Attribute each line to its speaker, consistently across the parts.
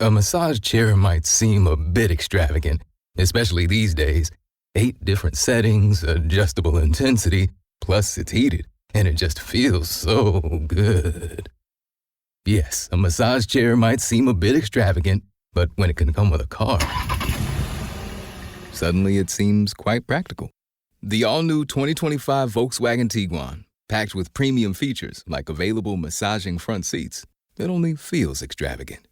Speaker 1: A massage chair might seem a bit extravagant, especially these days. 8 different settings, adjustable intensity, plus it's heated, and it just feels so good. Yes, a massage chair might seem a bit extravagant, but when it can come with a car, suddenly it seems quite practical. The all-new 2025 Volkswagen Tiguan, packed with premium features like available massaging front seats, it only feels extravagant.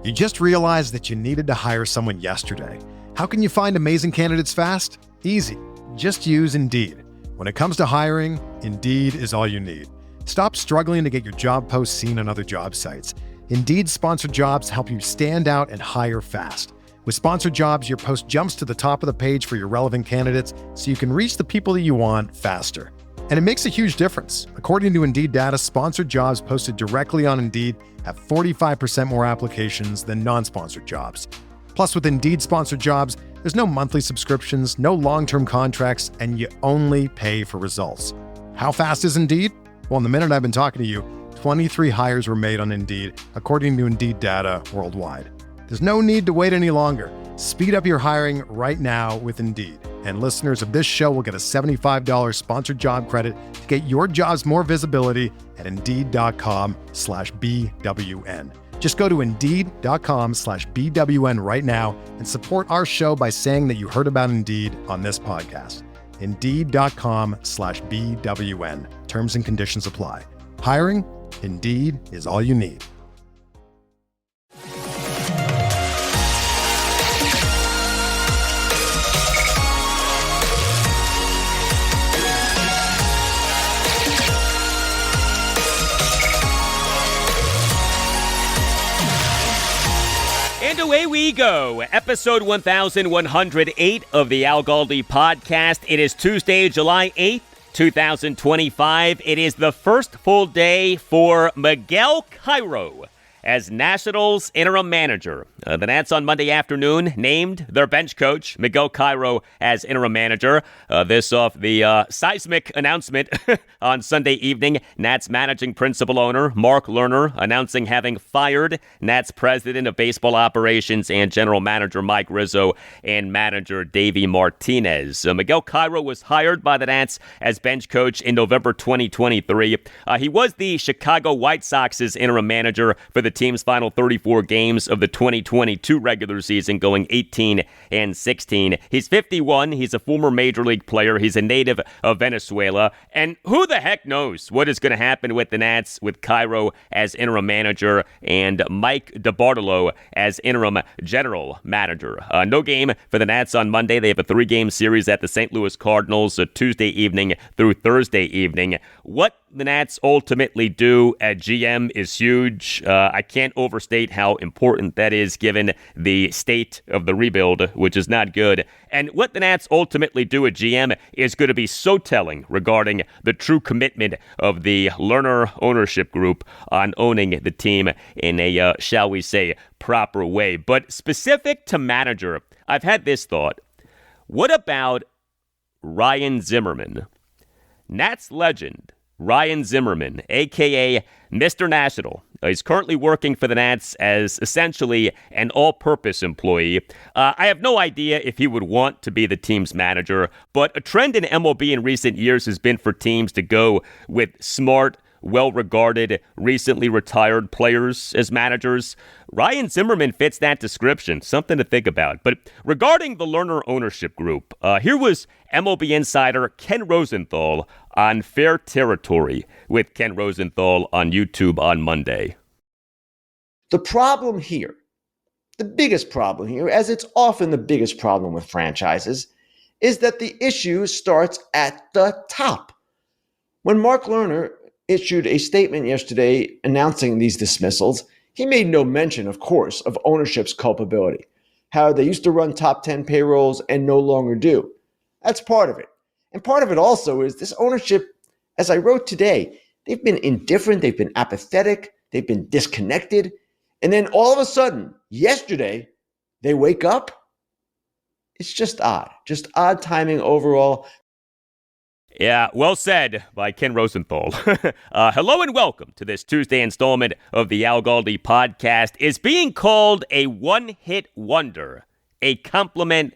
Speaker 2: You just realized that you needed to hire someone yesterday. How can you find amazing candidates fast? Easy. Just use Indeed. When it comes to hiring, Indeed is all you need. Stop struggling to get your job posts seen on other job sites. Indeed's sponsored jobs help you stand out and hire fast. With sponsored jobs, your post jumps to the top of the page for your relevant candidates so you can reach the people that you want faster. And it makes a huge difference. According to Indeed data, sponsored jobs posted directly on Indeed have 45% more applications than non-sponsored jobs. Plus, with Indeed sponsored jobs, there's no monthly subscriptions, no long-term contracts, and you only pay for results. How fast is Indeed? Well, in the minute I've been talking to you, 23 hires were made on Indeed, according to Indeed data worldwide. There's no need to wait any longer. Speed up your hiring right now with Indeed. And listeners of this show will get a $75 sponsored job credit to get your jobs more visibility at Indeed.com/BWN. Just go to Indeed.com/BWN right now and support our show by saying that you heard about Indeed on this podcast. Indeed.com/BWN. Terms and conditions apply. Hiring? Indeed is all you need.
Speaker 3: And away we go. Episode 1108 of the Al Galdi podcast. It is Tuesday, July 8th, 2025. It is the first full day for Miguel Cairo as Nationals interim manager. The Nats on Monday afternoon named their bench coach, Miguel Cairo, as interim manager. This off the seismic announcement on Sunday evening. Nats managing principal owner Mark Lerner announcing having fired Nats president of baseball operations and general manager Mike Rizzo and manager Davey Martinez. Miguel Cairo was hired by the Nats as bench coach in November 2023. He was the Chicago White Sox's interim manager for the team's final 34 games of the 2022 regular season, going 18-16. He's 51. He's a former major league player. He's a native of Venezuela. And who the heck knows what is going to happen with the Nats with Cairo as interim manager and Mike DeBartolo as interim general manager. No game for the Nats on Monday. They have a 3-game series at the St. Louis Cardinals Tuesday evening through Thursday evening. What the Nats ultimately do at GM is huge. I can't overstate how important that is given the state of the rebuild, which is not good. And what the Nats ultimately do at GM is going to be so telling regarding the true commitment of the Lerner ownership group on owning the team in a, shall we say, proper way. But specific to manager, I've had this thought. What about Ryan Zimmerman? Nats legend Ryan Zimmerman, a.k.a. Mr. National. He's currently working for the Nats as essentially an all-purpose employee. I have no idea if he would want to be the team's manager, but a trend in MLB in recent years has been for teams to go with smart, well-regarded, recently retired players as managers. Ryan Zimmerman fits that description, something to think about. But regarding the Lerner ownership group, here was MLB insider Ken Rosenthal on Fair Territory with Ken Rosenthal on YouTube on Monday.
Speaker 4: The problem here, the biggest problem here, as it's often the biggest problem with franchises, is that the issue starts at the top. When Mark Lerner issued a statement yesterday announcing these dismissals, he made no mention, of course, of ownership's culpability, how they used to run top 10 payrolls and no longer do. That's part of it. And part of it also is this ownership, as I wrote today, they've been indifferent, they've been apathetic, they've been disconnected. And then all of a sudden, yesterday, they wake up. It's just odd timing overall.
Speaker 3: Yeah, well said by Ken Rosenthal. Hello and welcome to this Tuesday installment of the Al Galdi podcast. Is being called a one-hit wonder a compliment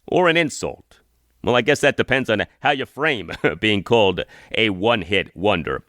Speaker 3: or an insult? Well, I guess that depends on how you frame being called a one-hit wonder.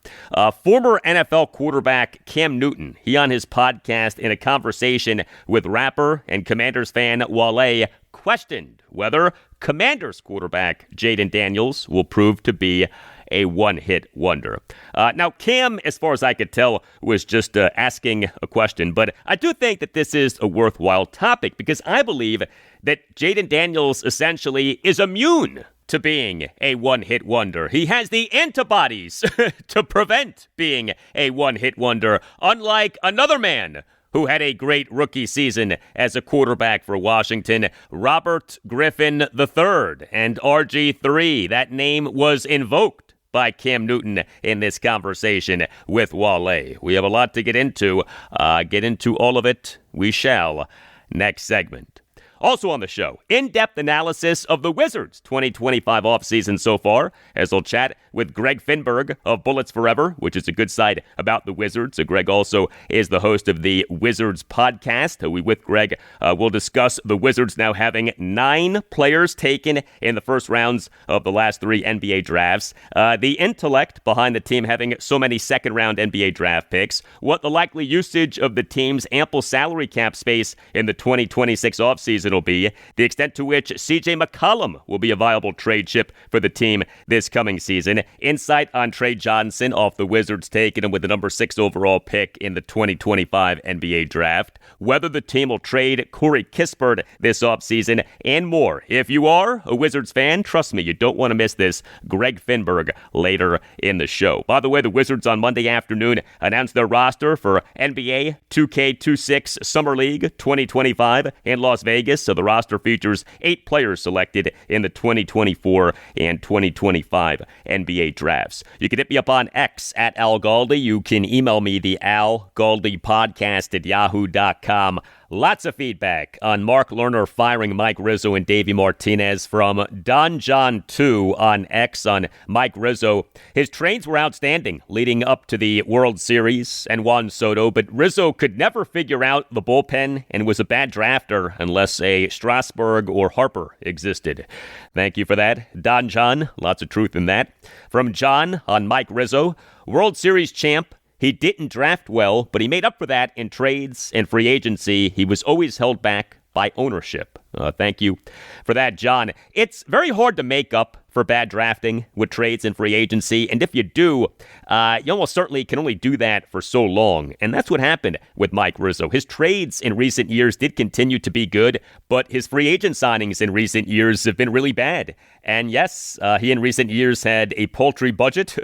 Speaker 3: Former NFL quarterback Cam Newton, he on his podcast in a conversation with rapper and Commanders fan Wale, questioned whether Commanders quarterback Jayden Daniels will prove to be a one-hit wonder. Now, Cam, as far as I could tell, was just asking a question, but I do think that this is a worthwhile topic because I believe that Jayden Daniels essentially is immune to being a one-hit wonder. He has the antibodies to prevent being a one-hit wonder, unlike another man who had a great rookie season as a quarterback for Washington, Robert Griffin III, and RG3. That name was invoked by Cam Newton in this conversation with Wale. We have a lot to get into. Get into all of it. We shall. Next segment. Also on the show, in-depth analysis of the Wizards' 2025 offseason so far, as we'll chat with Greg Finberg of Bullets Forever, which is a good site about the Wizards. Greg also is the host of the Wizards podcast. With Greg, we'll discuss the Wizards now having 9 players taken in the first rounds of the last 3 NBA drafts, the intellect behind the team having so many second-round NBA draft picks, what the likely usage of the team's ample salary cap space in the 2026 offseason will be, the extent to which CJ McCollum will be a viable trade chip for the team this coming season, insight on Tre Johnson off the Wizards taking him with the number 6 overall pick in the 2025 NBA draft, whether the team will trade Corey Kispert this offseason, and more. If you are a Wizards fan, trust me, you don't want to miss this. Greg Finberg later in the show. By the way, the Wizards on Monday afternoon announced their roster for NBA 2K26 Summer League 2025 in Las Vegas. So the roster features 8 players selected in the 2024 and 2025 NBA drafts. You can hit me up on X at Al Galdi. You can email me the Al Galdi podcast at yahoo.com. Lots of feedback on Mark Lerner firing Mike Rizzo and Davey Martinez from Don John 2 on X on Mike Rizzo. His trades were outstanding leading up to the World Series and Juan Soto, but Rizzo could never figure out the bullpen and was a bad drafter unless a Strasburg or Harper existed. Thank you for that, Don John. Lots of truth in that. From John on Mike Rizzo, World Series champ. He didn't draft well, but he made up for that in trades and free agency. He was always held back by ownership. Thank you for that, John. It's very hard to make up for bad drafting with trades and free agency, and if you do, you almost certainly can only do that for so long, and that's what happened with Mike Rizzo. His trades in recent years did continue to be good, but his free agent signings in recent years have been really bad. And yes, he in recent years had a paltry budget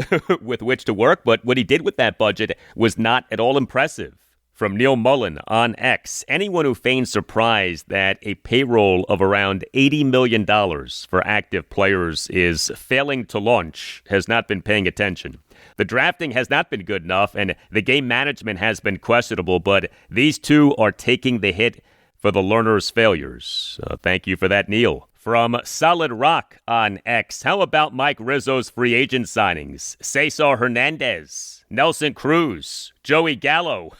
Speaker 3: with which to work, but what he did with that budget was not at all impressive. From Neil Mullen on X, anyone who feigns surprise that a payroll of around $80 million for active players is failing to launch has not been paying attention. The drafting has not been good enough, and the game management has been questionable, but these two are taking the hit for the Lerner's failures. Thank you for that, Neil. From Solid Rock on X, how about Mike Rizzo's free agent signings? Cesar Hernandez, Nelson Cruz, Joey Gallo.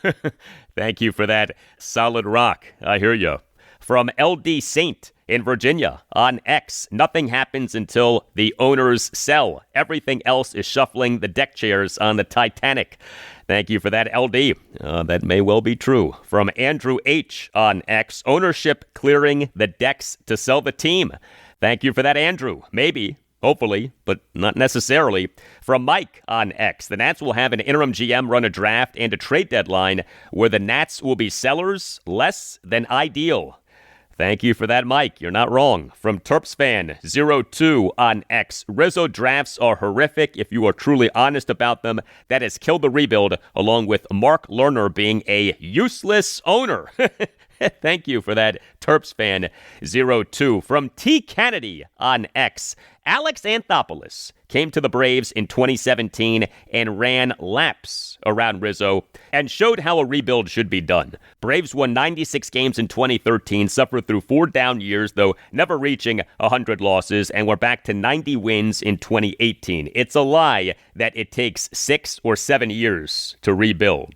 Speaker 3: Thank you for that, Solid Rock. I hear you. From LD Saint in Virginia on X, nothing happens until the owners sell. Everything else is shuffling the deck chairs on the Titanic. Thank you for that, LD. That may well be true. From Andrew H. on X, ownership clearing the decks to sell the team. Thank you for that, Andrew. Maybe, hopefully, but not necessarily. From Mike on X, the Nats will have an interim GM run a draft and a trade deadline where the Nats will be sellers less than ideal. Thank you for that, Mike. You're not wrong. From TerpsFan02 on X, Rizzo drafts are horrific if you are truly honest about them. That has killed the rebuild, along with Mark Lerner being a useless owner. Thank you for that, Terps fan 02. From T. Kennedy on X, Alex Anthopoulos came to the Braves in 2017 and ran laps around Rizzo and showed how a rebuild should be done. Braves won 96 games in 2013, suffered through 4 down years, though never reaching 100 losses, and were back to 90 wins in 2018. It's a lie that it takes 6 or 7 years to rebuild.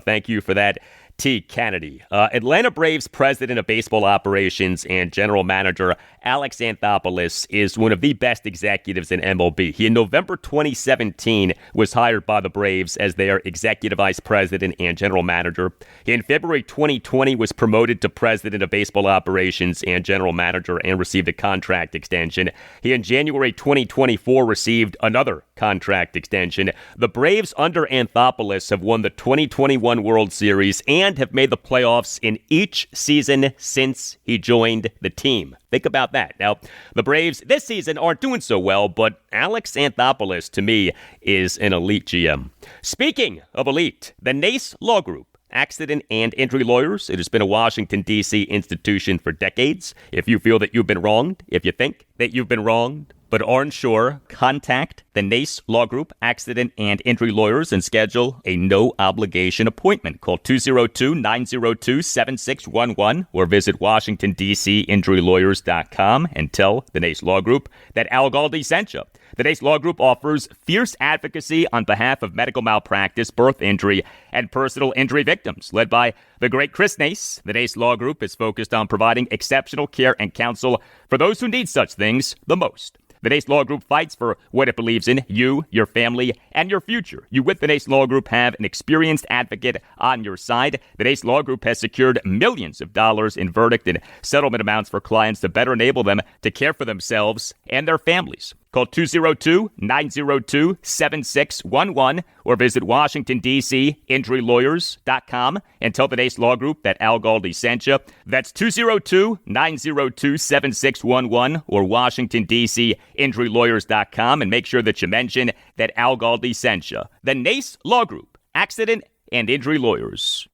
Speaker 3: Thank you for that, T. Kennedy. Atlanta Braves president of baseball operations and general manager Alex Anthopoulos is one of the best executives in MLB. He, in November 2017, was hired by the Braves as their executive vice president and general manager. In February 2020, was promoted to president of baseball operations and general manager and received a contract extension. He, in January 2024, received another contract extension. The Braves under Anthopoulos have won the 2021 World Series and have made the playoffs in each season since he joined the team. Think about that. Now, the Braves this season aren't doing so well, but Alex Anthopoulos, to me, is an elite GM. Speaking of elite, the NACE Law Group, accident and injury lawyers. It has been a Washington, D.C. institution for decades. If you feel that you've been wronged, if you think that you've been wronged, but aren't sure, contact the NACE Law Group, Accident and Injury Lawyers, and schedule a no-obligation appointment. Call 202-902-7611 or visit WashingtonDCInjuryLawyers.com and tell the NACE Law Group that Al Galdi sent you. The NACE Law Group offers fierce advocacy on behalf of medical malpractice, birth injury, and personal injury victims. Led by the great Chris Nace, the NACE Law Group is focused on providing exceptional care and counsel for those who need such things the most. The NACE Law Group fights for what it believes in, you, your family, and your future. You with the NACE Law Group have an experienced advocate on your side. The NACE Law Group has secured millions of dollars in verdict and settlement amounts for clients to better enable them to care for themselves and their families. Call 202-902-7611 or visit WashingtonDCInjuryLawyers.com and tell the NACE Law Group that Al Galdi sent you. That's 202-902-7611 or WashingtonDCInjuryLawyers.com, and make sure that you mention that Al Galdi sent you. The NACE Law Group, Accident and Injury Lawyers.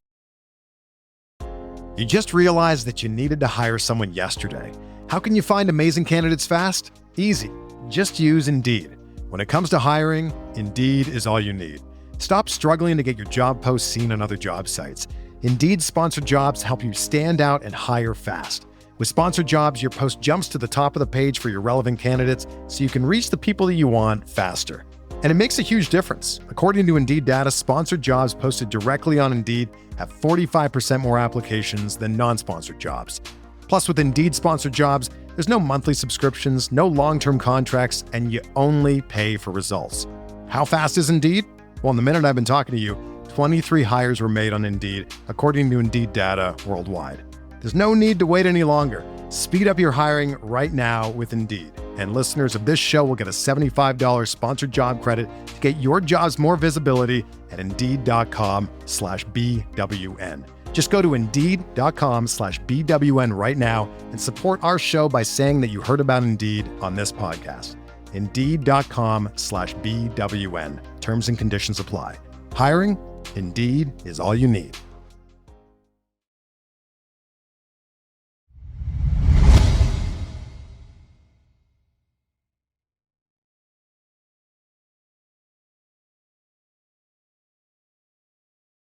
Speaker 2: You just realized that you needed to hire someone yesterday. How can you find amazing candidates fast? Easy. Just use Indeed. When it comes to hiring, Indeed is all you need. Stop struggling to get your job posts seen on other job sites. Indeed sponsored jobs help you stand out and hire fast. With sponsored jobs, your post jumps to the top of the page for your relevant candidates so you can reach the people that you want faster. And it makes a huge difference. According to Indeed data, sponsored jobs posted directly on Indeed have 45% more applications than non-sponsored jobs. Plus, with Indeed sponsored jobs, there's no monthly subscriptions, no long-term contracts, and you only pay for results. How fast is Indeed? Well, in the minute I've been talking to you, 23 hires were made on Indeed, according to Indeed data worldwide. There's no need to wait any longer. Speed up your hiring right now with Indeed. And listeners of this show will get a $75 sponsored job credit to get your jobs more visibility at Indeed.com/BWN. Just go to Indeed.com/BWN right now and support our show by saying that you heard about Indeed on this podcast. Indeed.com/BWN. Terms and conditions apply. Hiring? Indeed is all you need.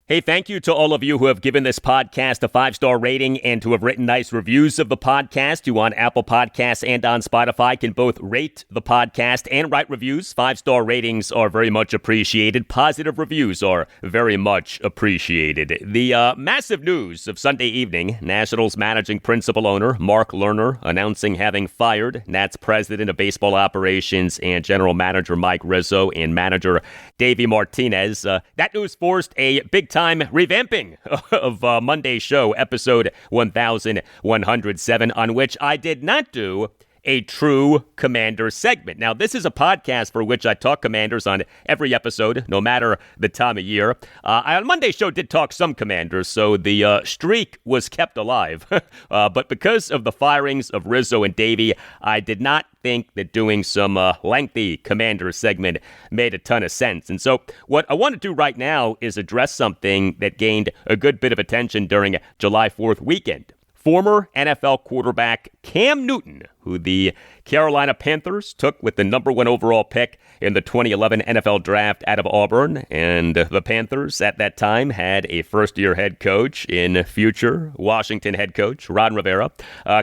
Speaker 3: Hey, thank you to all of you who have given this podcast a 5-star rating and who have written nice reviews of the podcast. You on Apple Podcasts and on Spotify can both rate the podcast and write reviews. 5-star ratings are very much appreciated. Positive reviews are very much appreciated. The massive news of Sunday evening, Nationals managing principal owner Mark Lerner announcing having fired Nats president of baseball operations and general manager Mike Rizzo and manager Davey Martinez. That news forced a big-time revamping of Monday's show, episode 1107, on which I did not do a true Commander segment. Now, this is a podcast for which I talk Commanders on every episode, no matter the time of year. On Monday's show did talk some Commanders, so the streak was kept alive. But because of the firings of Rizzo and Davey, I did not think that doing some lengthy Commander segment made a ton of sense. And so what I want to do right now is address something that gained a good bit of attention during July 4th weekend. Former NFL quarterback Cam Newton, who the Carolina Panthers took with the number 1 overall pick in the 2011 NFL Draft out of Auburn. And the Panthers at that time had a first-year head coach in future Washington head coach Ron Rivera.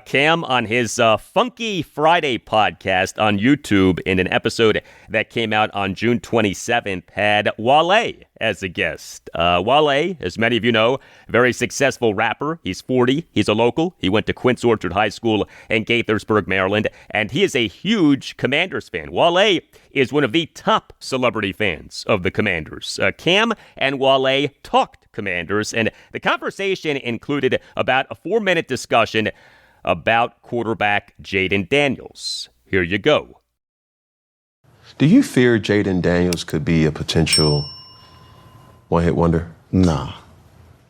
Speaker 3: Cam, on his Funky Friday podcast on YouTube in an episode that came out on June 27th, had Wale as a guest. Wale, as many of you know, very successful rapper. He's 40. He's a local. He went to Quince Orchard High School in Gaithersburg, Maryland, and he is a huge Commanders fan. Wale is one of the top celebrity fans of the Commanders. Cam and Wale talked Commanders, and the conversation included about a 4-minute discussion about quarterback Jayden Daniels. Here you go.
Speaker 5: Do you fear Jayden Daniels could be a potential one-hit wonder?
Speaker 6: Nah.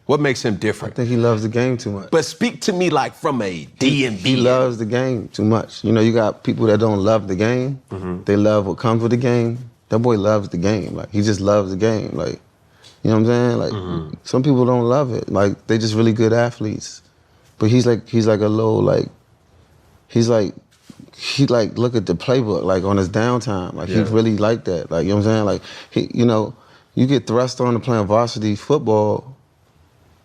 Speaker 5: What makes him different?
Speaker 6: I think he loves the game too much.
Speaker 5: But speak to me like from a DMV.
Speaker 6: He loves the game too much. You know, you got people that don't love the game. Mm-hmm. They love what comes with the game. That boy loves the game. Like, he just loves the game. Like, you know what I'm saying? Like, some people don't love it. Like, they just really good athletes. But he's like a little, like, he look at the playbook, like, on his downtime. Like, he really like that. Like, you know what I'm saying? Like, you get thrust on to playing varsity football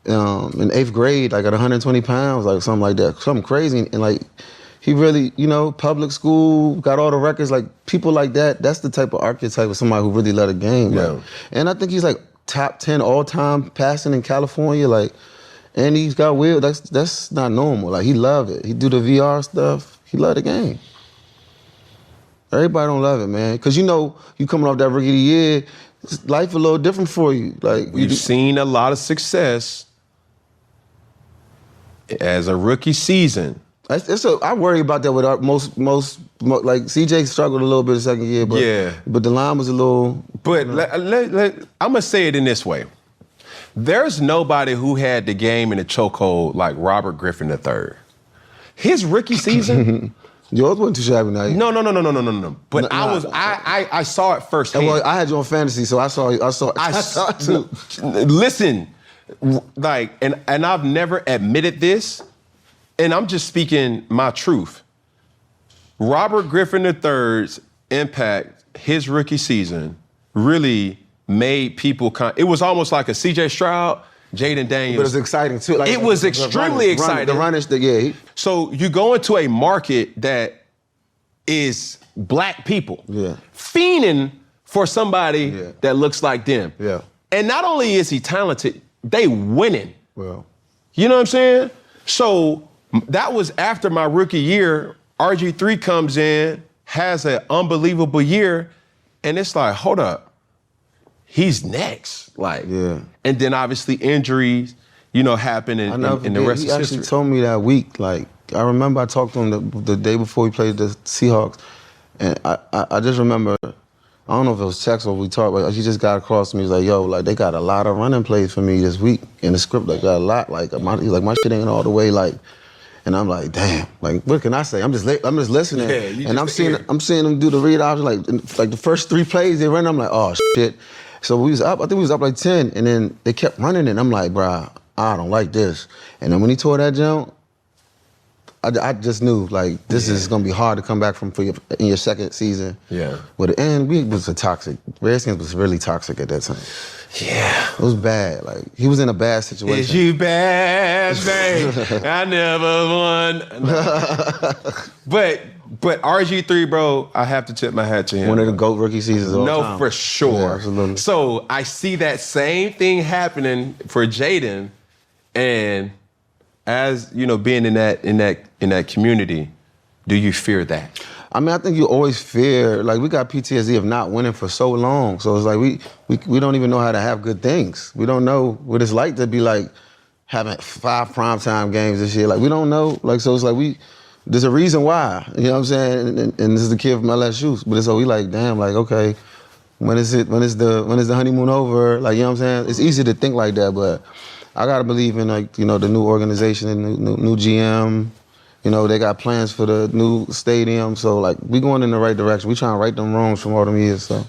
Speaker 6: in 8th grade, like at 120 pounds, like something like that, something crazy. And like, he really, public school, got all the records, like people like that, that's the type of archetype of somebody who really love the game. Yeah. Like, and I think he's like top 10 all-time passing in California, like, and he's got wheel, that's not normal. Like, he love it. He do the VR stuff, he love the game. Everybody don't love it, man. Cause you coming off that rookie of the year, life a little different for you. Like,
Speaker 5: we've seen a lot of success as a rookie season.
Speaker 6: I worry about that with most like CJ struggled a little bit the second year, but the line was a little.
Speaker 5: But I'm gonna say it in this way: there's nobody who had the game in a chokehold like Robert Griffin III. His rookie season.
Speaker 6: Yours wasn't too shabby now.
Speaker 5: No. But I saw it firsthand.
Speaker 6: Well, I had you on fantasy, so I saw it too.
Speaker 5: Listen, like, and I've never admitted this, and I'm just speaking my truth. Robert Griffin III's impact, his rookie season, really made people it was almost like a CJ Stroud, Jayden Daniels.
Speaker 6: But it was exciting too. Like,
Speaker 5: it was extremely exciting.
Speaker 6: The runners,
Speaker 5: So you go into a market that is black people, fiending for somebody that looks like them.
Speaker 6: Yeah.
Speaker 5: And not only is he talented, they winning.
Speaker 6: Well,
Speaker 5: you know what I'm saying? So that was after my rookie year. RG3 comes in, has an unbelievable year, and it's like, hold up. He's next. Like, and then obviously injuries, happen in the rest of history.
Speaker 6: He actually told me that week, like, I remember I talked to him the day before he played the Seahawks, and I just remember, I don't know if it was text or we talked, but he just got across to me. He's like, yo, like, they got a lot of running plays for me this week in the script. Like, got a lot. Like, he's like, my shit ain't all the way, like, and I'm like, damn, like, what can I say? I'm just listening, and I'm seeing them do the read option, like the first 3 plays they ran. I'm like, oh shit. So we was up. I think we was up like 10, and then they kept running, and I'm like, bruh, I don't like this. And then when he tore that jump, I just knew, like, this is gonna be hard to come back from in your second season.
Speaker 5: Yeah.
Speaker 6: And we was a toxic. Redskins was really toxic at that time.
Speaker 5: Yeah.
Speaker 6: It was bad. Like, he was in a bad situation.
Speaker 5: Is you bad, babe? I never won. But RG3, bro, I have to tip my hat to him.
Speaker 6: One of the GOAT rookie seasons of all time.
Speaker 5: No, for sure.
Speaker 6: Yeah, absolutely.
Speaker 5: So I see that same thing happening for Jayden, and as being in that community, do you fear that?
Speaker 6: I mean, I think you always fear, like, we got PTSD of not winning for so long. So it's like we don't even know how to have good things. We don't know what it's like to be like having 5 primetime games this year. Like, we don't know. Like, so it's like there's a reason why. You know what I'm saying? And this is the kid from LSU. But so we like, damn, like, okay, when is the honeymoon over? Like, you know what I'm saying? It's easy to think like that, but I gotta believe in, like, you know, the new organization and new GM. You know, they got plans for the new stadium. So, like, we going in the right direction. We trying to right them wrongs from all them years, so.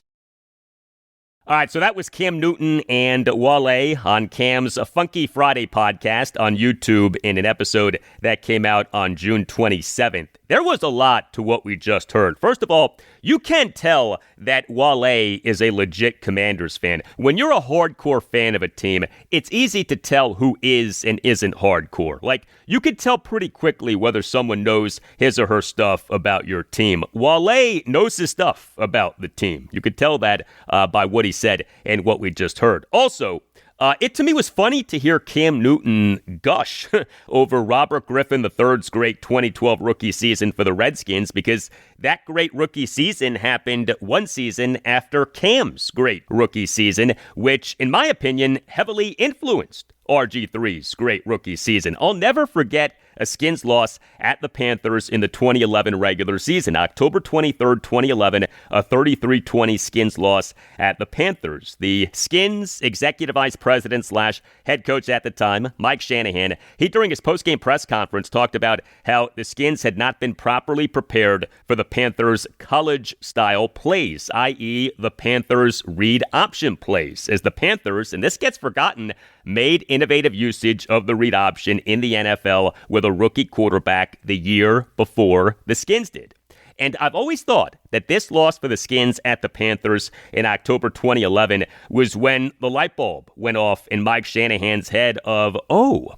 Speaker 3: All right, so that was Cam Newton and Wale on Cam's Funky Friday podcast on YouTube in an episode that came out on June 27th. There was a lot to what we just heard. First of all, you can tell that Wale is a legit Commanders fan. When you're a hardcore fan of a team, it's easy to tell who is and isn't hardcore. Like, you could tell pretty quickly whether someone knows his or her stuff about your team. Wale knows his stuff about the team. You could tell that by what he said and what we just heard. Also, it to me was funny to hear Cam Newton gush over Robert Griffin III's great 2012 rookie season for the Redskins, because that great rookie season happened one season after Cam's great rookie season, which, in my opinion, heavily influenced RG3's great rookie season. I'll never forget a Skins loss at the Panthers in the 2011 regular season. October 23rd, 2011, a 33-20 Skins loss at the Panthers. The Skins executive vice president / head coach at the time, Mike Shanahan, he during his post-game press conference talked about how the Skins had not been properly prepared for the Panthers' college-style plays, i.e. the Panthers' read option plays, as the Panthers, and this gets forgotten, made innovative usage of the read option in the NFL with a rookie quarterback the year before the Skins did. And I've always thought that this loss for the Skins at the Panthers in October 2011 was when the light bulb went off in Mike Shanahan's head of, oh,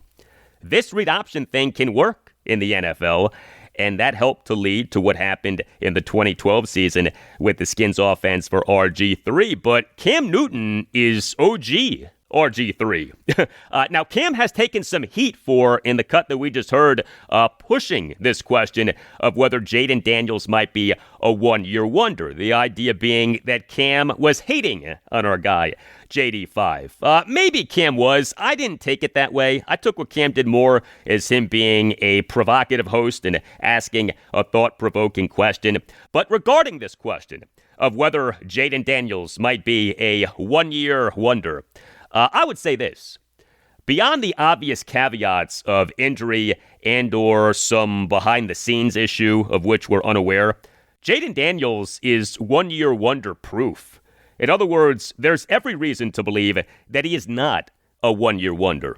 Speaker 3: this read option thing can work in the NFL. And that helped to lead to what happened in the 2012 season with the Skins offense for RG3. But Cam Newton is OG RG3. Now, Cam has taken some heat for, in the cut that we just heard, pushing this question of whether Jayden Daniels might be a one-year wonder. The idea being that Cam was hating on our guy, JD5. Maybe Cam was. I didn't take it that way. I took what Cam did more as him being a provocative host and asking a thought-provoking question. But regarding this question of whether Jayden Daniels might be a one-year wonder, I would say this. Beyond the obvious caveats of injury and or some behind-the-scenes issue of which we're unaware, Jayden Daniels is one-year wonder proof. In other words, there's every reason to believe that he is not a one-year wonder.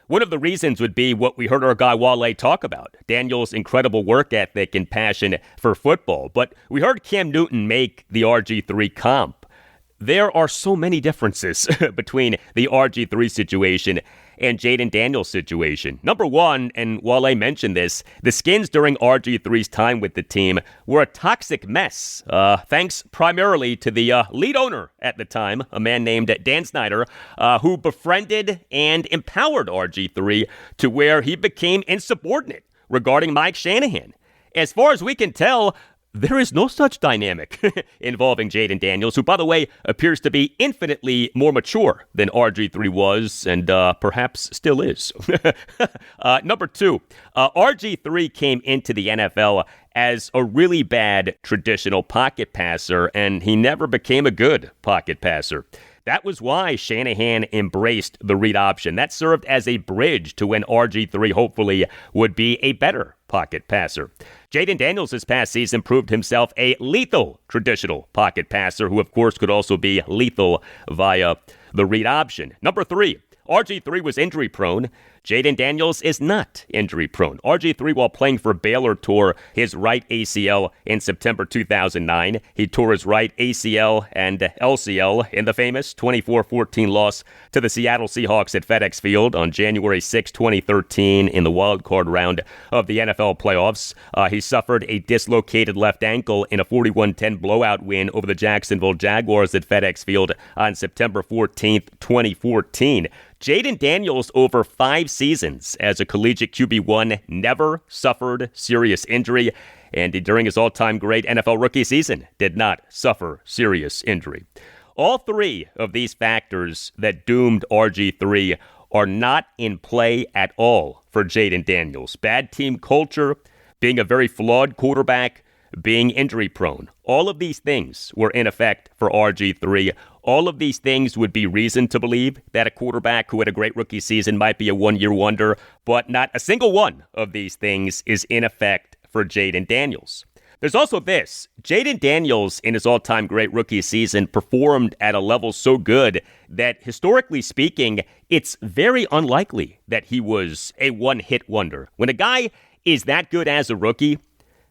Speaker 3: One of the reasons would be what we heard our guy Wale talk about, Daniels' incredible work ethic and passion for football. But we heard Cam Newton make the RG3 comp. There are so many differences between the RG3 situation and Jayden Daniels' situation. Number one, and Wale mentioned this, the Skins during RG3's time with the team were a toxic mess, thanks primarily to the lead owner at the time, a man named Dan Snyder, who befriended and empowered RG3 to where he became insubordinate regarding Mike Shanahan. As far as we can tell, there is no such dynamic involving Jayden Daniels, who, by the way, appears to be infinitely more mature than RG3 was and perhaps still is. Number two, RG3 came into the NFL as a really bad traditional pocket passer, and he never became a good pocket passer. That was why Shanahan embraced the read option. That served as a bridge to when RG3 hopefully would be a better pocket passer. Jayden Daniels this past season proved himself a lethal traditional pocket passer, who of course could also be lethal via the read option. Number three, RG3 was injury prone. Jayden Daniels is not injury prone. RG3, while playing for Baylor, tore his right ACL in September 2009. He tore his right ACL and LCL in the famous 24-14 loss to the Seattle Seahawks at FedEx Field on January 6, 2013 in the wildcard round of the NFL playoffs. He suffered a dislocated left ankle in a 41-10 blowout win over the Jacksonville Jaguars at FedEx Field on September 14th, 2014. Jayden Daniels, over 5 seasons as a collegiate QB1, never suffered serious injury, and during his all-time great NFL rookie season, did not suffer serious injury. All three of these factors that doomed RG3 are not in play at all for Jayden Daniels. Bad team culture, being a very flawed quarterback, being injury prone. All of these things were in effect for RG3. All of these things would be reason to believe that a quarterback who had a great rookie season might be a one-year wonder, but not a single one of these things is in effect for Jayden Daniels. There's also this. Jayden Daniels, in his all-time great rookie season, performed at a level so good that, historically speaking, it's very unlikely that he was a one-hit wonder. When a guy is that good as a rookie,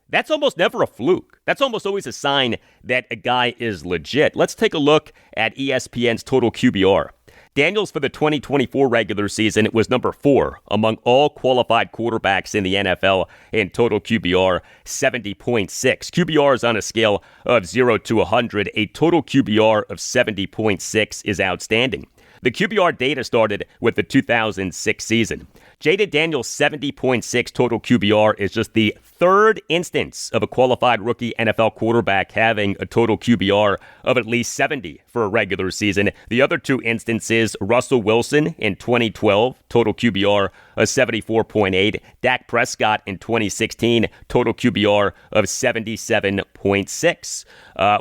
Speaker 3: that's almost never a fluke. That's almost always a sign that a guy is legit. Let's take a look at ESPN's total QBR. Daniels, for the 2024 regular season, was number 4 among all qualified quarterbacks in the NFL in total QBR, 70.6. QBR is on a scale of 0 to 100. A total QBR of 70.6 is outstanding. The QBR data started with the 2006 season. Jayden Daniels' 70.6 total QBR is just the third instance of a qualified rookie NFL quarterback having a total QBR of at least 70 for a regular season. The other two instances, Russell Wilson in 2012, total QBR of 74.8. Dak Prescott in 2016, total QBR of 77.6.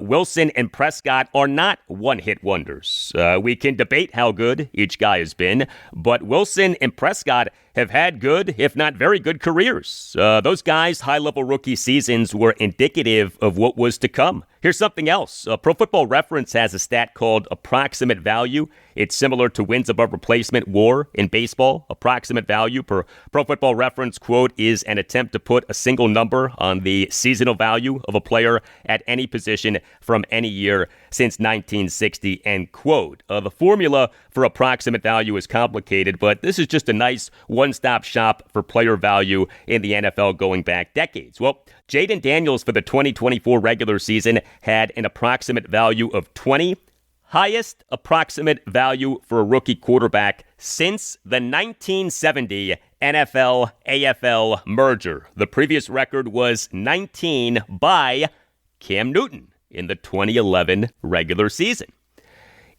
Speaker 3: Wilson and Prescott are not one-hit wonders. We can debate how good each guy has been, but Wilson and Prescott have had good, if not very good, careers. Those guys' high-level rookie seasons were indicative of what was to come. Here's something else. Pro Football Reference has a stat called approximate value. It's similar to wins above replacement WAR in baseball. Approximate value per Pro Football Reference, quote, is an attempt to put a single number on the seasonal value of a player at any position from any year since 1960, end quote. The formula for approximate value is complicated, but this is just a nice one-stop shop for player value in the NFL going back decades. Well, Jayden Daniels for the 2024 regular season had an approximate value of 20, highest approximate value for a rookie quarterback since the 1970 NFL-AFL merger. The previous record was 19 by Cam Newton in the 2011 regular season.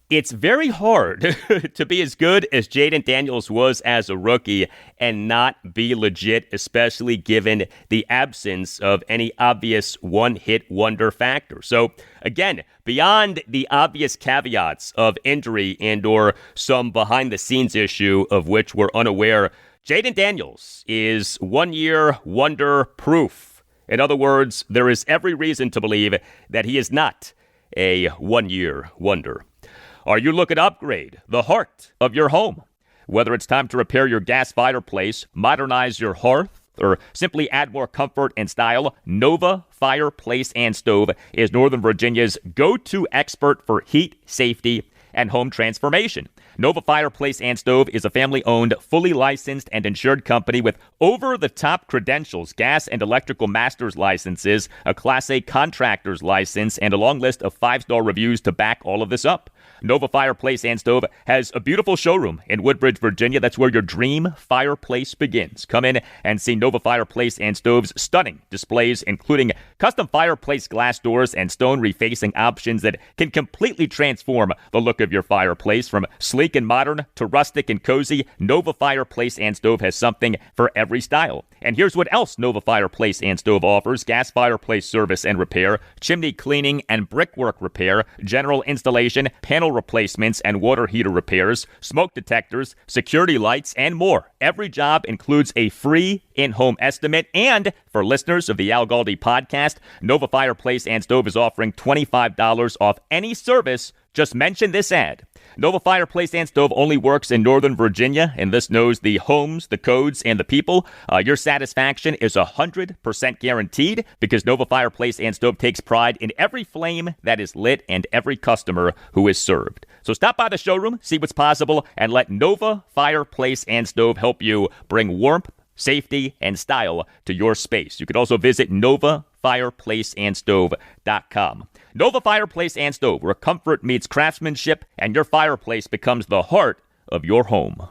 Speaker 3: It's very hard to be as good as Jayden Daniels was as a rookie and not be legit, especially given the absence of any obvious one-hit wonder factor. So, again, beyond the obvious caveats of injury and or some behind-the-scenes issue of which we're unaware, Jayden Daniels is one-year wonder proof. In other words, there is every reason to believe that he is not a one-year wonder. Are you looking to upgrade the heart of your home? Whether it's time to repair your gas fireplace, modernize your hearth, or simply add more comfort and style, Nova Fireplace and Stove is Northern Virginia's go-to expert for heat, safety, and home transformation. Nova Fireplace and Stove is a family-owned, fully licensed and insured company with over-the-top credentials, gas and electrical master's licenses, a Class A contractor's license, and a long list of 5-star reviews to back all of this up. Nova Fireplace and Stove has a beautiful showroom in Woodbridge, Virginia. That's where your dream fireplace begins. Come in and see Nova Fireplace and Stove's stunning displays, including custom fireplace glass doors and stone refacing options that can completely transform the look of your fireplace. From sleek and modern to rustic and cozy, Nova Fireplace and Stove has something for every style. And here's what else Nova Fireplace and Stove offers: gas fireplace service and repair, chimney cleaning and brickwork repair, general installation, panel replacements and water heater repairs, smoke detectors, security lights, and more. Every job includes a free in-home estimate. And for listeners of the Al Galdi podcast, Nova Fireplace and Stove is offering $25 off any service. Just mention this ad. Nova Fireplace and Stove only works in Northern Virginia, and this knows the homes, the codes, and the people. Your satisfaction is 100% guaranteed because Nova Fireplace and Stove takes pride in every flame that is lit and every customer who is served. So stop by the showroom, see what's possible, and let Nova Fireplace and Stove help you bring warmth, safety, and style to your space. You could also visit NovaFireplaceandStove.com. Nova Fireplace and Stove, where comfort meets craftsmanship and your fireplace becomes the heart of your home.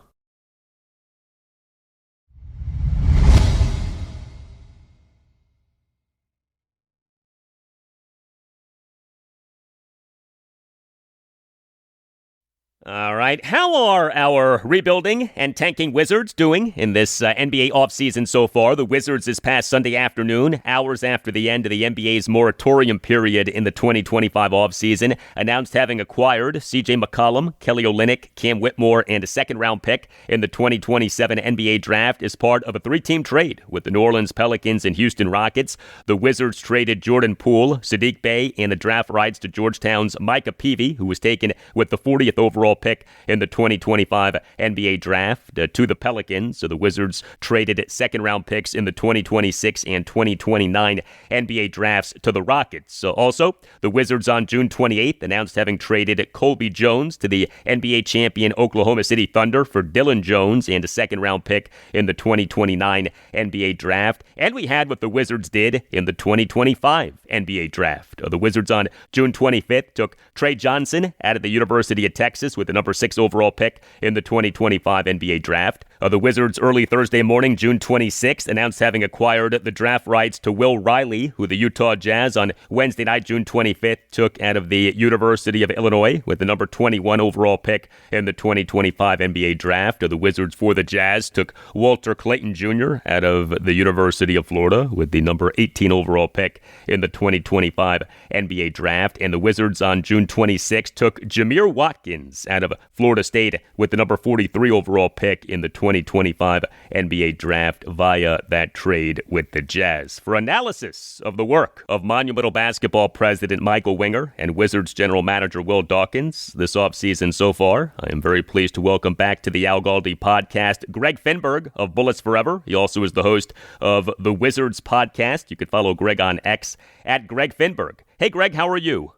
Speaker 3: All right. How are our rebuilding and tanking Wizards doing in this NBA offseason so far? The Wizards this past Sunday afternoon, hours after the end of the NBA's moratorium period in the 2025 offseason, announced having acquired CJ McCollum, Kelly Olynyk, Cam Whitmore, and a second-round pick in the 2027 NBA draft as part of a three-team trade with the New Orleans Pelicans and Houston Rockets. The Wizards traded Jordan Poole, Sadiq Bey, and the draft rights to Georgetown's Micah Peavy, who was taken with the 40th overall pick in the 2025 NBA draft to the Pelicans. So the Wizards traded second-round picks in the 2026 and 2029 NBA drafts to the Rockets. So also, the Wizards on June 28th announced having traded Colby Jones to the NBA champion Oklahoma City Thunder for Dylan Jones and a second-round pick in the 2029 NBA draft. And we had what the Wizards did in the 2025 NBA draft. The Wizards on June 25th took Tre Johnson out of the University of Texas with the number 6 overall pick in the 2025 NBA draft. The Wizards early Thursday morning, June 26th, announced having acquired the draft rights to Will Riley, who the Utah Jazz on Wednesday night, June 25th, took out of the University of Illinois with the number 21 overall pick in the 2025 NBA draft. The Wizards for the Jazz took Walter Clayton Jr. out of the University of Florida with the number 18 overall pick in the 2025 NBA draft. And the Wizards on June 26th took Jameer Watkins out of Florida State with the number 43 overall pick in the 2025 NBA draft via that trade with the Jazz. For analysis of the work of Monumental Basketball President Michael Winger and Wizards General Manager Will Dawkins this offseason so far, I am very pleased to welcome back to the Al Galdi podcast Greg Finberg of Bullets Forever. He also is the host of the Wizards podcast. You can follow Greg on X at Greg Finberg. Hey, Greg, how are you?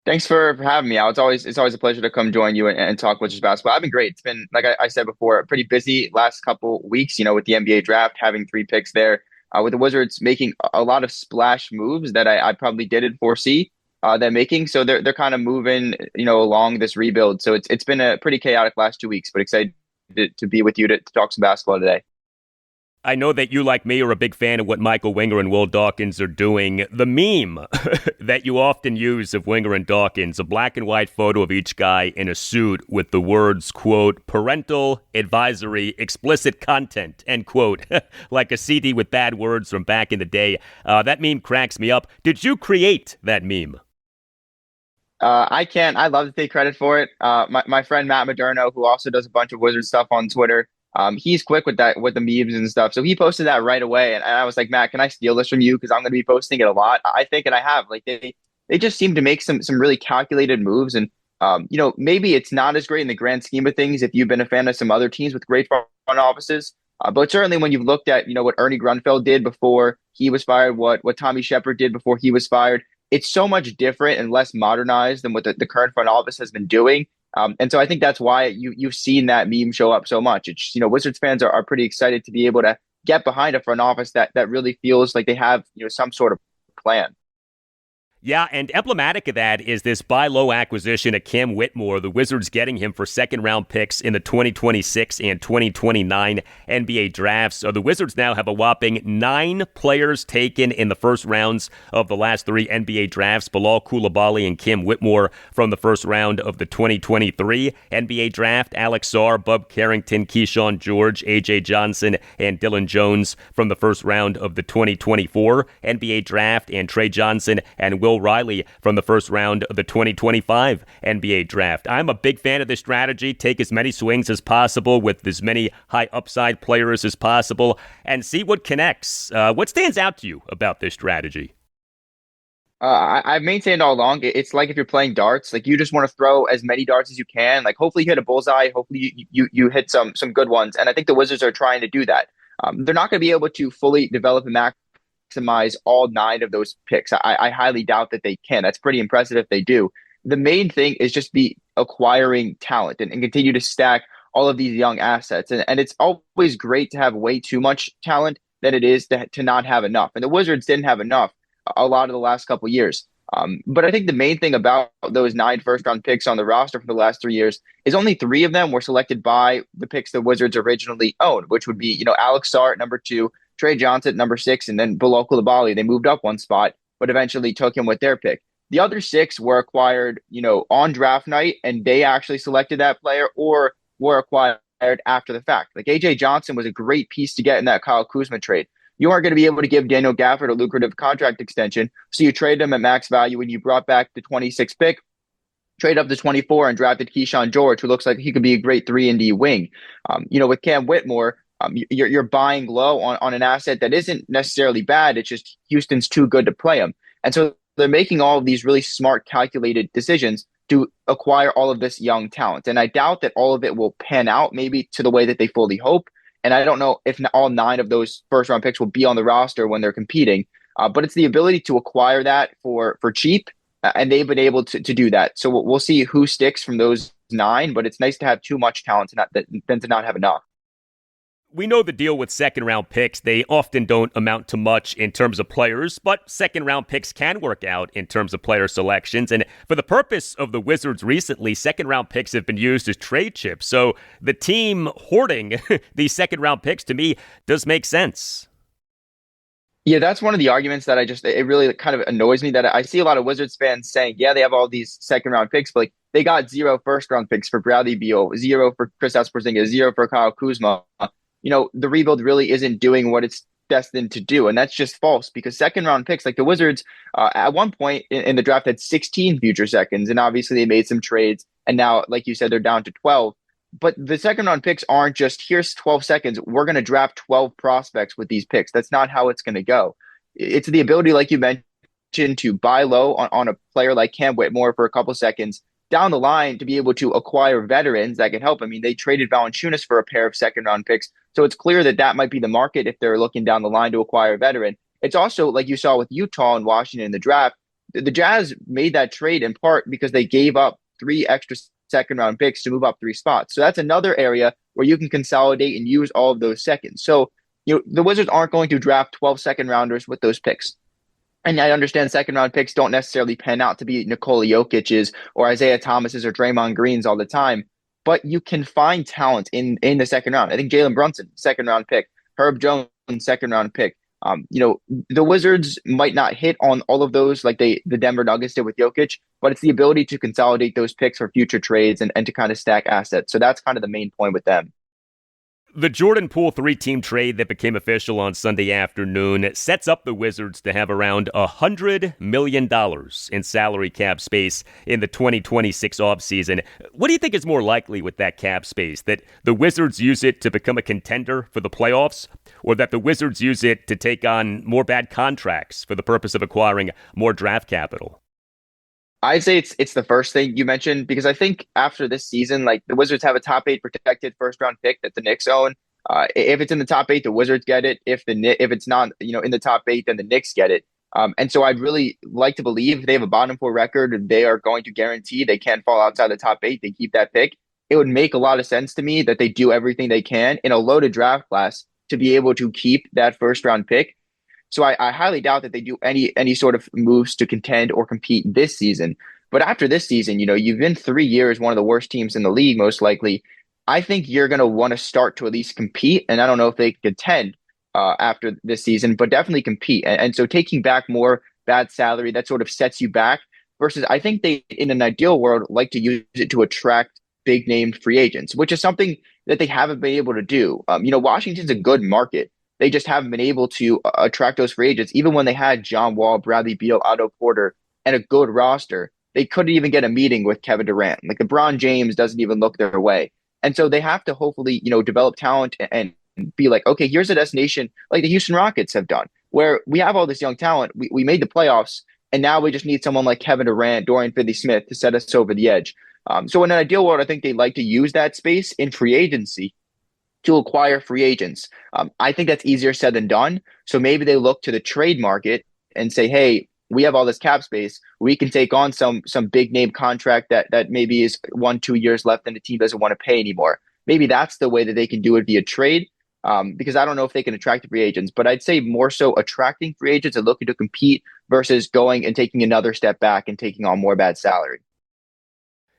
Speaker 7: Thanks for having me out. It's always a pleasure to come join you and talk Wizards basketball. I've been great. It's been, like I said before, pretty busy last couple weeks, with the NBA draft, having 3 picks there, with the Wizards making a lot of splash moves that I probably didn't foresee them making. So they're kind of moving, along this rebuild. So it's been a pretty chaotic last 2 weeks, but excited to be with you to talk some basketball today.
Speaker 3: I know that you, like me, are a big fan of what Michael Winger and Will Dawkins are doing. The meme that you often use of Winger and Dawkins, a black and white photo of each guy in a suit with the words, quote, parental advisory, explicit content, end quote, like a CD with bad words from back in the day. That meme cracks me up. Did you create that meme?
Speaker 7: I can't. I love to take credit for it. My friend Matt Moderno, who also does a bunch of Wizard stuff on Twitter, he's quick with the memes and stuff. So he posted that right away. And I was like, Matt, can I steal this from you? Because I'm going to be posting it a lot. I think, and I have. Like they just seem to make some really calculated moves. And, maybe it's not as great in the grand scheme of things if you've been a fan of some other teams with great front offices. But certainly when you've looked at, what Ernie Grunfeld did before he was fired, what Tommy Shepard did before he was fired, it's so much different and less modernized than what the current front office has been doing. And so I think that's why you've seen that meme show up so much. It's, Wizards fans are pretty excited to be able to get behind a front office that really feels like they have, some sort of plan.
Speaker 3: Yeah, and emblematic of that is this buy low acquisition of Cam Whitmore, the Wizards getting him for second-round picks in the 2026 and 2029 NBA drafts. So the Wizards now have a whopping 9 players taken in the first rounds of the last 3 NBA drafts. Bilal Coulibaly and Cam Whitmore from the first round of the 2023 NBA draft. Alex Sarr, Bub Carrington, Keyshawn George, A.J. Johnson, and Dylan Jones from the first round of the 2024 NBA draft. And Tre Johnson and Will Riley from the first round of the 2025 NBA draft. I'm a big fan of this strategy. Take as many swings as possible with as many high upside players as possible and see what connects. What stands out to you about this strategy?
Speaker 7: I've maintained all along. It's like if you're playing darts, like you just want to throw as many darts as you can. Like hopefully you hit a bullseye. Hopefully you hit some good ones. And I think the Wizards are trying to do that. They're not going to be able to fully develop and maximize all 9 of those picks. I highly doubt that they can. That's pretty impressive if they do. The main thing is just be acquiring talent and continue to stack all of these young assets. And it's always great to have way too much talent than it is to not have enough. And the Wizards didn't have enough a lot of the last couple of years. But I think the main thing about those 9 first-round picks on the roster for the last 3 years is only 3 of them were selected by the picks the Wizards originally owned, which would be, Alex Sarr at number 2, Tre Johnson at number 6, and then Bilal Coulibaly. They moved up one spot, but eventually took him with their pick. The other 6 were acquired, on draft night, and they actually selected that player, or were acquired after the fact. Like AJ Johnson was a great piece to get in that Kyle Kuzma trade. You aren't going to be able to give Daniel Gafford a lucrative contract extension, so you traded him at max value when you brought back the 26th pick, trade up to 24 and drafted Keyshawn George, who looks like he could be a great 3-and-D wing. With Cam Whitmore, you're buying low on an asset that isn't necessarily bad. It's just Houston's too good to play him. And so they're making all of these really smart, calculated decisions to acquire all of this young talent. And I doubt that all of it will pan out maybe to the way that they fully hope. And I don't know if all 9 of those first-round picks will be on the roster when they're competing. But it's the ability to acquire that for cheap, and they've been able to do that. So we'll see who sticks from those 9, but it's nice to have too much talent than to not have enough.
Speaker 3: We know the deal with second-round picks. They often don't amount to much in terms of players, but second-round picks can work out in terms of player selections. And for the purpose of the Wizards recently, second-round picks have been used as trade chips. So the team hoarding these second-round picks, to me, does make sense.
Speaker 7: Yeah, that's one of the arguments that it really kind of annoys me, that I see a lot of Wizards fans saying, yeah, they have all these second-round picks, but they got 0 first-round picks for Bradley Beal, 0 for Kristaps Porzingis, 0 for Kyle Kuzma. The rebuild really isn't doing what it's destined to do. And that's just false, because second round picks, like the Wizards, at one point in the draft had 16 future seconds. And obviously they made some trades. And now, like you said, they're down to 12. But the second round picks aren't just, here's 12 seconds, we're going to draft 12 prospects with these picks. That's not how it's going to go. It's the ability, like you mentioned, to buy low on a player like Cam Whitmore for a couple seconds, down the line to be able to acquire veterans that can help. I mean, they traded Valanciunas for a pair of second-round picks, so it's clear that might be the market if they're looking down the line to acquire a veteran. It's also, like you saw with Utah and Washington in the draft, the Jazz made that trade in part because they gave up 3 extra second-round picks to move up 3 spots. So that's another area where you can consolidate and use all of those seconds. So, the Wizards aren't going to draft 12 second-rounders with those picks. And I understand second-round picks don't necessarily pan out to be Nikola Jokic's or Isaiah Thomas's or Draymond Green's all the time, but you can find talent in the second round. I think Jalen Brunson, second-round pick. Herb Jones, second-round pick. The Wizards might not hit on all of those like the Denver Nuggets did with Jokic, but it's the ability to consolidate those picks for future trades and to kind of stack assets. So that's kind of the main point with them.
Speaker 3: The Jordan Poole 3-team trade that became official on Sunday afternoon sets up the Wizards to have around $100 million in salary cap space in the 2026 offseason. What do you think is more likely with that cap space? That the Wizards use it to become a contender for the playoffs, or that the Wizards use it to take on more bad contracts for the purpose of acquiring more draft capital?
Speaker 7: I'd say it's the first thing you mentioned, because I think after this season, like the Wizards have a top 8 protected first round pick that the Knicks own. If it's in the top 8, the Wizards get it. If it's not, in the top 8, then the Knicks get it. And so I'd really like to believe if they have a bottom 4 record and they are going to guarantee they can't fall outside the top 8, they keep that pick. It would make a lot of sense to me that they do everything they can in a loaded draft class to be able to keep that first round pick. So I highly doubt that they do any sort of moves to contend or compete this season. But after this season, you've been 3 years one of the worst teams in the league, most likely. I think you're going to want to start to at least compete. And I don't know if they contend after this season, but definitely compete. And so taking back more bad salary, that sort of sets you back. Versus I think they, in an ideal world, like to use it to attract big named free agents, which is something that they haven't been able to do. Washington's a good market. They just haven't been able to attract those free agents. Even when they had John Wall, Bradley Beal, Otto Porter, and a good roster, they couldn't even get a meeting with Kevin Durant. Like LeBron James doesn't even look their way. And so they have to hopefully, develop talent and be like, okay, here's a destination like the Houston Rockets have done, where we have all this young talent. We made the playoffs, and now we just need someone like Kevin Durant, Dorian Finney-Smith to set us over the edge. So in an ideal world, I think they'd like to use that space in free agency to acquire free agents. I think that's easier said than done. So maybe they look to the trade market and say, hey, we have all this cap space. We can take on some big name contract that maybe is 1-2 years left and the team doesn't want to pay anymore. Maybe that's the way that they can do it via trade, because I don't know if they can attract the free agents. But I'd say more so attracting free agents and looking to compete versus going and taking another step back and taking on more bad salary.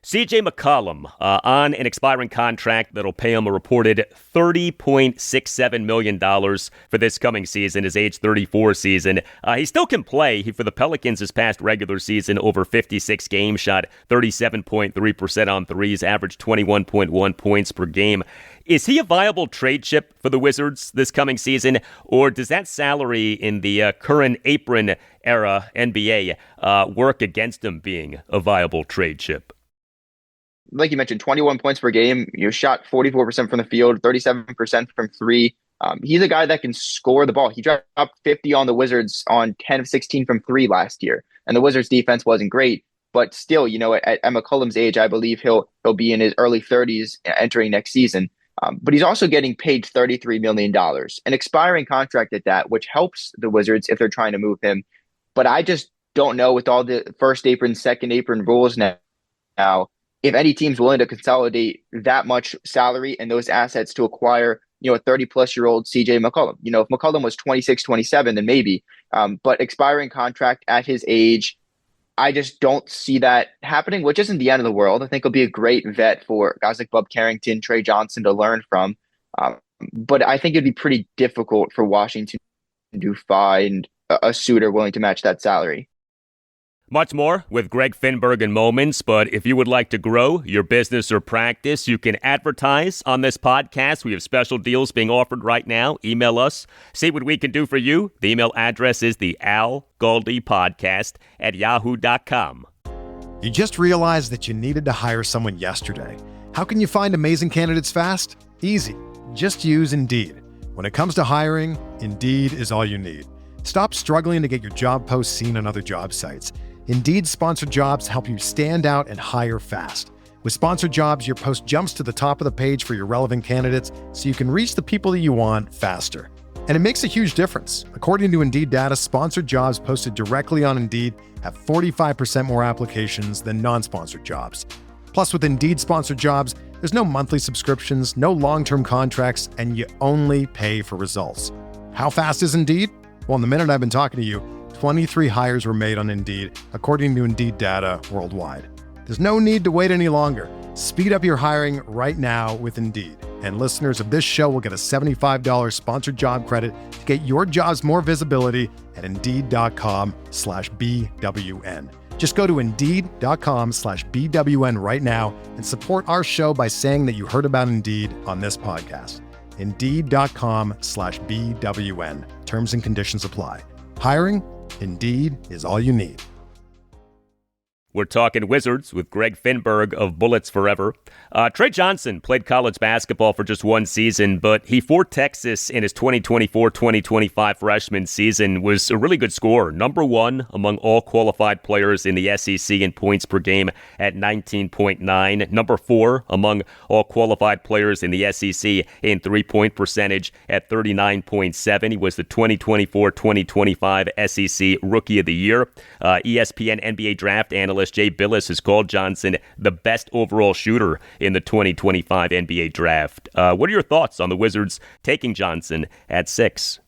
Speaker 3: CJ McCollum on an expiring contract that'll pay him a reported $30.67 million for this coming season, his age 34 season. He still can play. He, for the Pelicans this past regular season, over 56 games, shot 37.3% on threes, averaged 21.1 points per game. Is he a viable trade chip for the Wizards this coming season, or does that salary in the current apron era NBA work against him being a viable trade chip?
Speaker 7: Like you mentioned, 21 points per game. You shot 44% from the field, 37% from three. He's a guy that can score the ball. He dropped 50 on the Wizards on 10 of 16 from three last year, and the Wizards defense wasn't great. But still, at McCollum's age, I believe he'll be in his early 30s entering next season. But he's also getting paid $33 million, an expiring contract at that, which helps the Wizards if they're trying to move him. But I just don't know, with all the first apron, second apron rules now, if any team's willing to consolidate that much salary and those assets to acquire, a 30-plus-year-old CJ McCollum. If McCollum was 26, 27, then maybe. But expiring contract at his age, I just don't see that happening, which isn't the end of the world. I think he'll be a great vet for guys like Bub Carrington, Tre Johnson to learn from. But I think it'd be pretty difficult for Washington to find a suitor willing to match that salary.
Speaker 3: Much more with Greg Finberg in moments, but if you would like to grow your business or practice, you can advertise on this podcast. We have special deals being offered right now. Email us. See what we can do for you. The email address is the algaldipodcast@yahoo.com.
Speaker 2: You just realized that you needed to hire someone yesterday. How can you find amazing candidates fast? Easy. Just use Indeed. When it comes to hiring, Indeed is all you need. Stop struggling to get your job posts seen on other job sites. Indeed sponsored jobs help you stand out and hire fast. With sponsored jobs, your post jumps to the top of the page for your relevant candidates so you can reach the people that you want faster. And it makes a huge difference. According to Indeed data, sponsored jobs posted directly on Indeed have 45% more applications than non-sponsored jobs. Plus, with Indeed sponsored jobs, there's no monthly subscriptions, no long-term contracts, and you only pay for results. How fast is Indeed? Well, in the minute I've been talking to you, 23 hires were made on Indeed, according to Indeed data worldwide. There's no need to wait any longer. Speed up your hiring right now with Indeed. And listeners of this show will get a $75 sponsored job credit to get your jobs more visibility at Indeed.com/BWN. Just go to Indeed.com/BWN right now and support our show by saying that you heard about Indeed on this podcast. Indeed.com/BWN. Terms and conditions apply. Hiring? Indeed is all you need.
Speaker 3: We're talking Wizards with Greg Finberg of Bullets Forever. Tre Johnson played college basketball for just one season, but he, for Texas in his 2024-2025 freshman season, was a really good scorer. Number one among all qualified players in the SEC in points per game at 19.9. Number four among all qualified players in the SEC in three-point percentage at 39.7. He was the 2024-2025 SEC Rookie of the Year. ESPN NBA draft analyst Jay Billis has called Johnson the best overall shooter in the 2025 NBA draft. What are your thoughts on the Wizards taking Johnson at 6?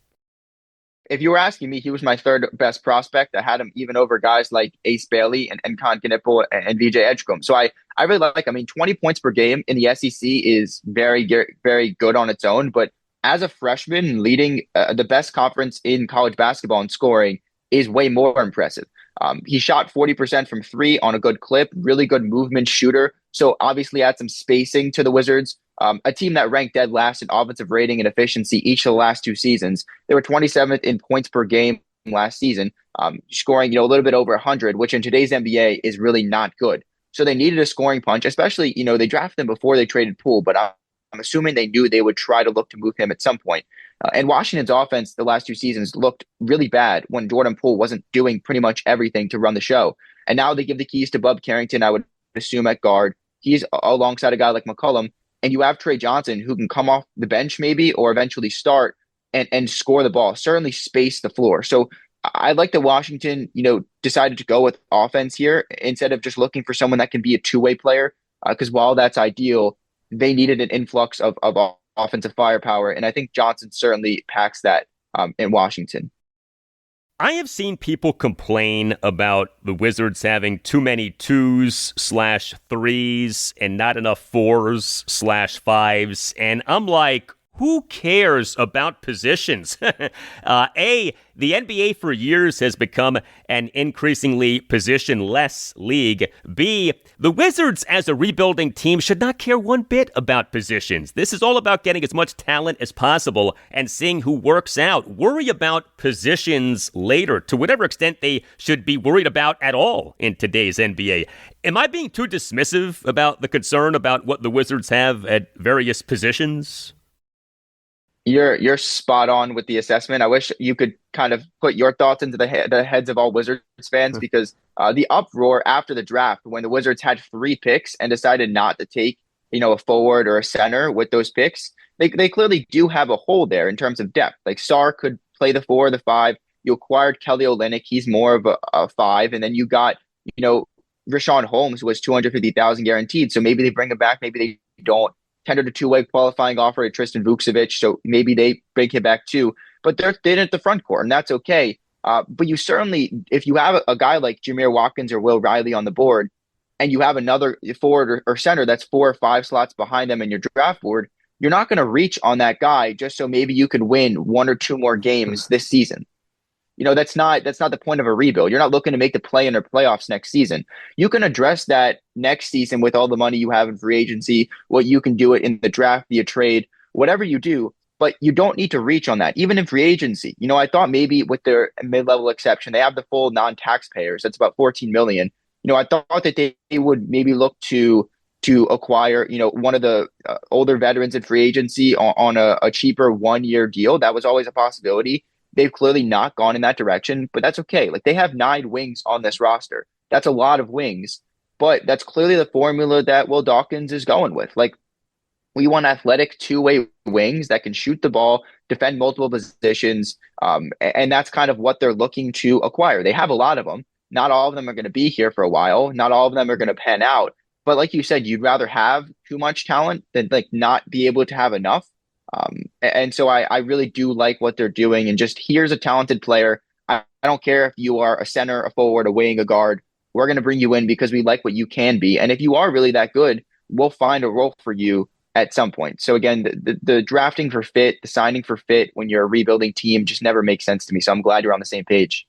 Speaker 7: If you were asking me, he was my third best prospect. I had him even over guys like Ace Bailey and Con Knipple and VJ Edgecombe. So I really like, 20 points per game in the SEC is very, very good on its own. But as a freshman, leading the best conference in college basketball in scoring is way more impressive. He shot 40% from three on a good clip, really good movement shooter. So obviously add some spacing to the Wizards, a team that ranked dead last in offensive rating and efficiency each of the last two seasons. They were 27th in points per game last season, scoring a little bit over 100, which in today's NBA is really not good. So they needed a scoring punch, especially, they drafted him before they traded Poole, but I'm assuming they knew they would try to look to move him at some point. And Washington's offense the last two seasons looked really bad when Jordan Poole wasn't doing pretty much everything to run the show. And now they give the keys to Bub Carrington, I would assume, at guard. He's alongside a guy like McCollum. And you have Tre Johnson, who can come off the bench maybe or eventually start and score the ball, certainly space the floor. So I like that Washington, decided to go with offense here instead of just looking for someone that can be a two-way player. Because while that's ideal, they needed an influx of offensive firepower, and I think Johnson certainly packs that in Washington.
Speaker 3: I have seen people complain about the Wizards having too many 2s/3s and not enough 4s/5s. And I'm like, who cares about positions? The NBA for years has become an increasingly position-less league. B, the Wizards as a rebuilding team should not care one bit about positions. This is all about getting as much talent as possible and seeing who works out. Worry about positions later, to whatever extent they should be worried about at all in today's NBA. Am I being too dismissive about the concern about what the Wizards have at various positions?
Speaker 7: You're spot on with the assessment. I wish you could kind of put your thoughts into the heads of all Wizards fans, because the uproar after the draft when the Wizards had 3 picks and decided not to take, a forward or a center with those picks, they clearly do have a hole there in terms of depth. Like Sarr could play the 4 or the 5. You acquired Kelly Olynyk. He's more of a 5. And then you got, Richaun Holmes was $250,000 guaranteed. So maybe they bring him back. Maybe they don't. Tendered a 2-way qualifying offer to Tristan Vukcevic, so maybe they bring him back too. But they're thin at the front court, and that's okay. But you certainly, if you have a guy like Jameer Watkins or Will Riley on the board, and you have another forward or center that's 4 or 5 slots behind them in your draft board, you're not going to reach on that guy just so maybe you can win 1 or 2 more games this season. That's not the point of a rebuild. You're not looking to make the play-in or playoffs next season. You can address that next season with all the money you have in free agency, what you can do it in the draft via trade, whatever you do, but you don't need to reach on that, even in free agency. I thought maybe with their mid-level exception, they have the full non-taxpayers. That's about $14 million. I thought that they would maybe look to acquire, one of the older veterans in free agency on a cheaper 1-year deal. That was always a possibility. They've clearly not gone in that direction, but that's okay. Like, they have 9 wings on this roster. That's a lot of wings, but that's clearly the formula that Will Dawkins is going with. Like, we want athletic 2-way wings that can shoot the ball, defend multiple positions, and that's kind of what they're looking to acquire. They have a lot of them. Not all of them are going to be here for a while. Not all of them are going to pan out. But like you said, you'd rather have too much talent than not be able to have enough. And so I really do like what they're doing. And just, here's a talented player. I don't care if you are a center, a forward, a wing, a guard. We're going to bring you in because we like what you can be. And if you are really that good, we'll find a role for you at some point. So again, the drafting for fit, the signing for fit when you're a rebuilding team just never makes sense to me. So I'm glad you're on the same page.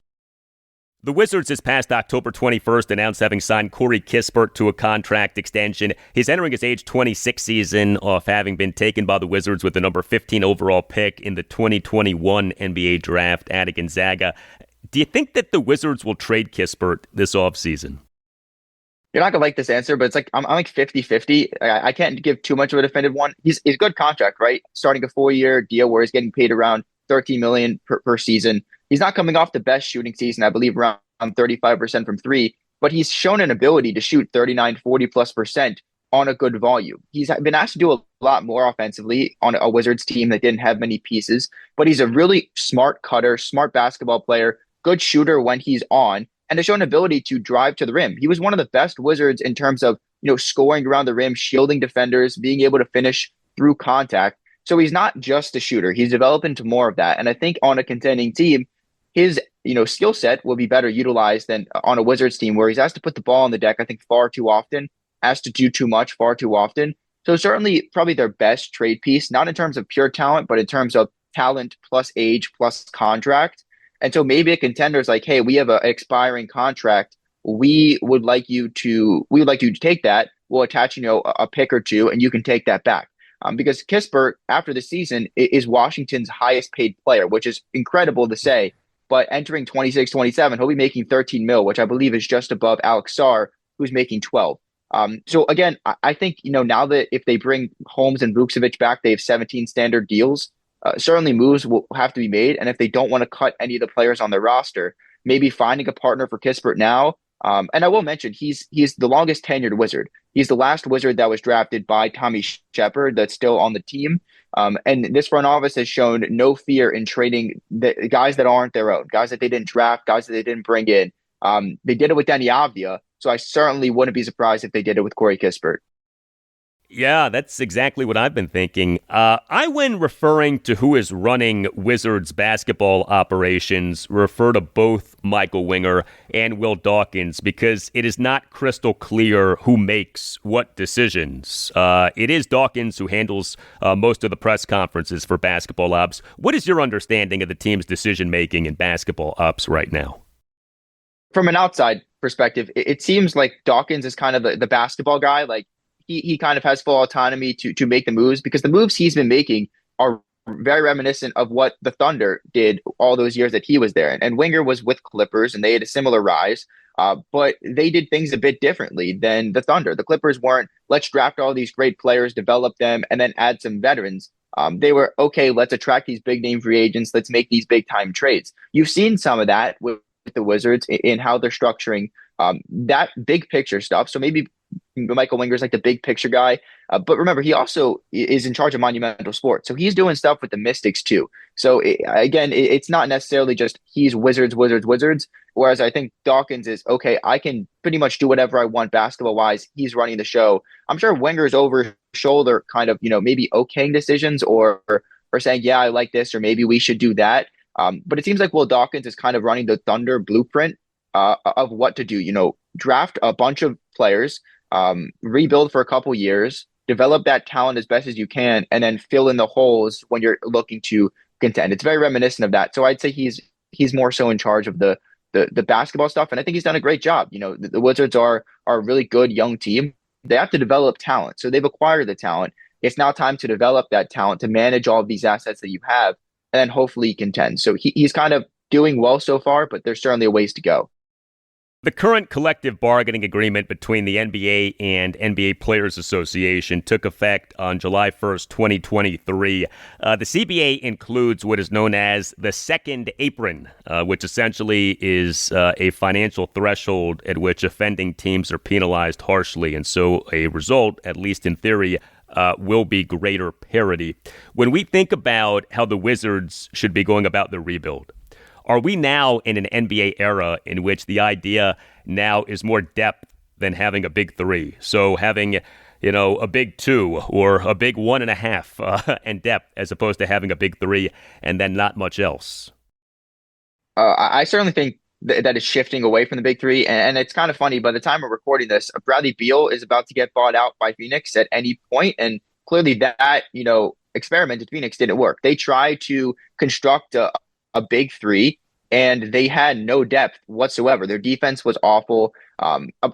Speaker 3: The Wizards this past October 21st announced having signed Corey Kispert to a contract extension. He's entering his age 26 season off having been taken by the Wizards with the number 15 overall pick in the 2021 NBA draft at Gonzaga. Do you think that the Wizards will trade Kispert this offseason?
Speaker 7: You're not going to like this answer, but it's like I'm like 50-50. I can't give too much of a definitive one. He's a good contract, right? Starting a 4-year deal where he's getting paid around $13 million per season. He's not coming off the best shooting season, I believe around 35% from 3, but he's shown an ability to shoot 39, 40+% on a good volume. He's been asked to do a lot more offensively on a Wizards team that didn't have many pieces, but he's a really smart cutter, smart basketball player, good shooter when he's on, and has shown an ability to drive to the rim. He was one of the best Wizards in terms of, scoring around the rim, shielding defenders, being able to finish through contact. So he's not just a shooter. He's developed into more of that. And I think on a contending team, his skill set will be better utilized than on a Wizards team where he's asked to put the ball on the deck, I think, far too often, asked to do too much far too often. So certainly probably their best trade piece, not in terms of pure talent, but in terms of talent plus age plus contract. And so maybe a contender is like, hey, we have an expiring contract. We would like you to take that. We'll attach, a pick or 2, and you can take that back. Because Kispert, after the season, is Washington's highest paid player, which is incredible to say. But entering 26, 27, he'll be making $13 million, which I believe is just above Alex Sarr, who's making 12. So again, I think, now that if they bring Holmes and Vukcevic back, they have 17 standard deals. Certainly moves will have to be made. And if they don't want to cut any of the players on their roster, maybe finding a partner for Kispert now. And I will mention, he's the longest tenured Wizard. He's the last Wizard that was drafted by Tommy Shepard that's still on the team. And this front office has shown no fear in trading the guys that aren't their own, guys that they didn't draft, guys that they didn't bring in. They did it with Danny Avdia, so I certainly wouldn't be surprised if they did it with Corey Kispert.
Speaker 3: Yeah, that's exactly what I've been thinking. When referring to who is running Wizards basketball operations, refer to both Michael Winger and Will Dawkins because it is not crystal clear who makes what decisions. It is Dawkins who handles most of the press conferences for basketball ops. What is your understanding of the team's decision-making in basketball ops right now?
Speaker 7: From an outside perspective, it seems like Dawkins is kind of the basketball guy. Like he kind of has full autonomy to make the moves because the moves he's been making are very reminiscent of what the Thunder did all those years that he was there. And Winger was with Clippers and they had a similar rise, but they did things a bit differently than the Thunder. The Clippers weren't, let's draft all these great players, develop them, and then add some veterans. They were, okay, let's attract these big name free agents. Let's make these big time trades. You've seen some of that with the Wizards in how they're structuring that big picture stuff. So maybe Michael Winger's like the big picture guy. But remember, he also is in charge of Monumental Sports. So he's doing stuff with the Mystics too. So it's not necessarily just he's Wizards. Whereas I think Dawkins is, okay, I can pretty much do whatever I want basketball wise. He's running the show. I'm sure Winger's over his shoulder kind of, maybe okaying decisions or saying, yeah, I like this, or maybe we should do that. But it seems like Will Dawkins is kind of running the Thunder blueprint of what to do. Draft a bunch of players, rebuild for a couple years, develop that talent as best as you can, and then fill in the holes when you're looking to contend. It's very reminiscent of that. So I'd say he's more so in charge of the basketball stuff, and I think he's done a great job. The Wizards are a really good young team. They have to develop talent, so they've acquired the talent. It's now time to develop that talent to manage all of these assets that you have, and then hopefully contend. So he's kind of doing well so far, but there's certainly a ways to go.
Speaker 3: The current collective bargaining agreement between the NBA and NBA Players Association took effect on July 1st, 2023. The CBA includes what is known as the second apron, which essentially is a financial threshold at which offending teams are penalized harshly. And so a result, at least in theory, will be greater parity. When we think about how the Wizards should be going about the rebuild, are we now in an NBA era in which the idea now is more depth than having a big three? So having, a big two or a big 1.5 and depth as opposed to having a big three and then not much else?
Speaker 7: I certainly think that is shifting away from the big three. And it's kind of funny, by the time we're recording this, Bradley Beal is about to get bought out by Phoenix at any point. And clearly that, experiment at Phoenix didn't work. They tried to construct a big three, and they had no depth whatsoever. Their defense was awful.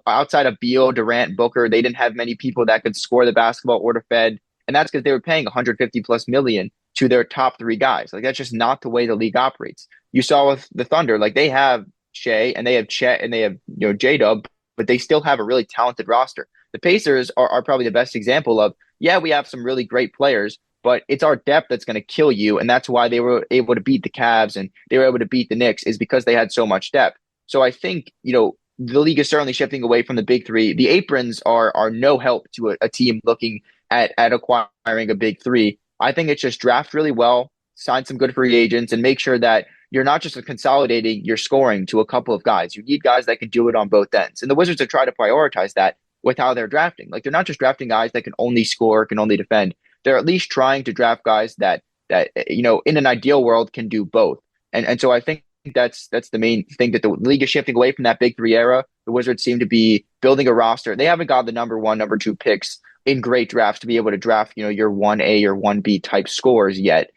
Speaker 7: Outside of Beal, Durant, Booker, they didn't have many people that could score the basketball or defend. And that's because they were paying 150 plus million to their top three guys. Like, that's just not the way the league operates. You saw with the Thunder, like, they have Shea and they have Chet and they have, J-Dub, but they still have a really talented roster. The Pacers are probably the best example of, yeah, we have some really great players, but it's our depth that's going to kill you. And that's why they were able to beat the Cavs and they were able to beat the Knicks, is because they had so much depth. So I think, the league is certainly shifting away from the big three. The aprons are no help to a team looking at acquiring a big three. I think it's just draft really well, sign some good free agents, and make sure that you're not just consolidating your scoring to a couple of guys. You need guys that can do it on both ends. And the Wizards are trying to prioritize that with how they're drafting. Like, they're not just drafting guys that can only score, can only defend. They're at least trying to draft guys that in an ideal world can do both. And so I think that's the main thing, that the league is shifting away from that big three era. The Wizards seem to be building a roster. They haven't got the number 1, number 2 picks in great drafts to be able to draft, your 1A or 1B type scores yet.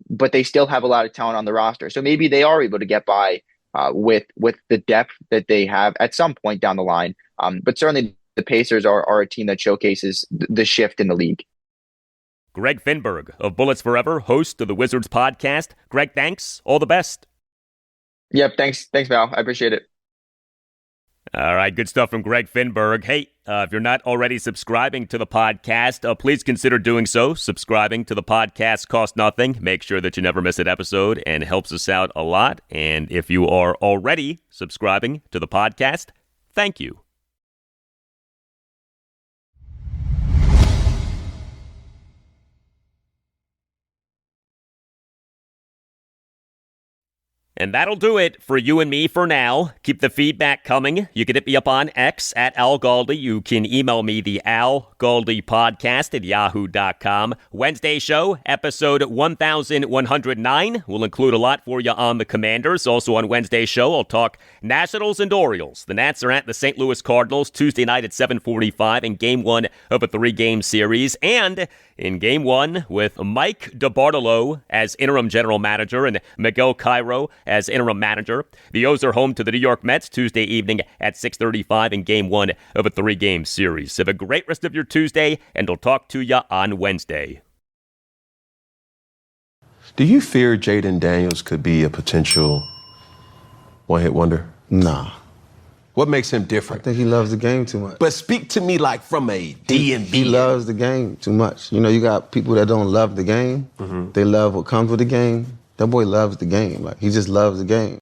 Speaker 7: But they still have a lot of talent on the roster. So maybe they are able to get by with the depth that they have at some point down the line. But certainly the Pacers are a team that showcases the shift in the league.
Speaker 3: Greg Finberg of Bullets Forever, host of the Wizards podcast. Greg, thanks. All the best.
Speaker 7: Yep. Thanks, Val. I appreciate it.
Speaker 3: All right. Good stuff from Greg Finberg. Hey, if you're not already subscribing to the podcast, please consider doing so. Subscribing to the podcast costs nothing. Make sure that you never miss an episode and helps us out a lot. And if you are already subscribing to the podcast, thank you. And that'll do it for you and me for now. Keep the feedback coming. You can hit me up on X at Al Galdi. You can email me the Al Galdi podcast at yahoo.com. Wednesday show, episode 1109. We'll include a lot for you on the Commanders. Also on Wednesday's show, I'll talk Nationals and Orioles. The Nats are at the St. Louis Cardinals Tuesday night at 7:45 in Game 1 of a 3-game series. And in Game 1 with Mike DeBartolo as interim general manager and Miguel Cairo as interim manager. The O's are home to the New York Mets Tuesday evening at 6:35 in Game 1 of a 3-game series. Have a great rest of your Tuesday, and I'll talk to you on Wednesday.
Speaker 5: Do you fear Jayden Daniels could be a potential one-hit wonder?
Speaker 6: Nah.
Speaker 5: What makes him
Speaker 6: I
Speaker 5: different?
Speaker 6: think he loves the game too much.
Speaker 5: But speak to me like from a DMV.
Speaker 6: He loves the game too much. You know, you got people that don't love the game. They love what comes with the game. That boy loves the game. Like, he just loves the game.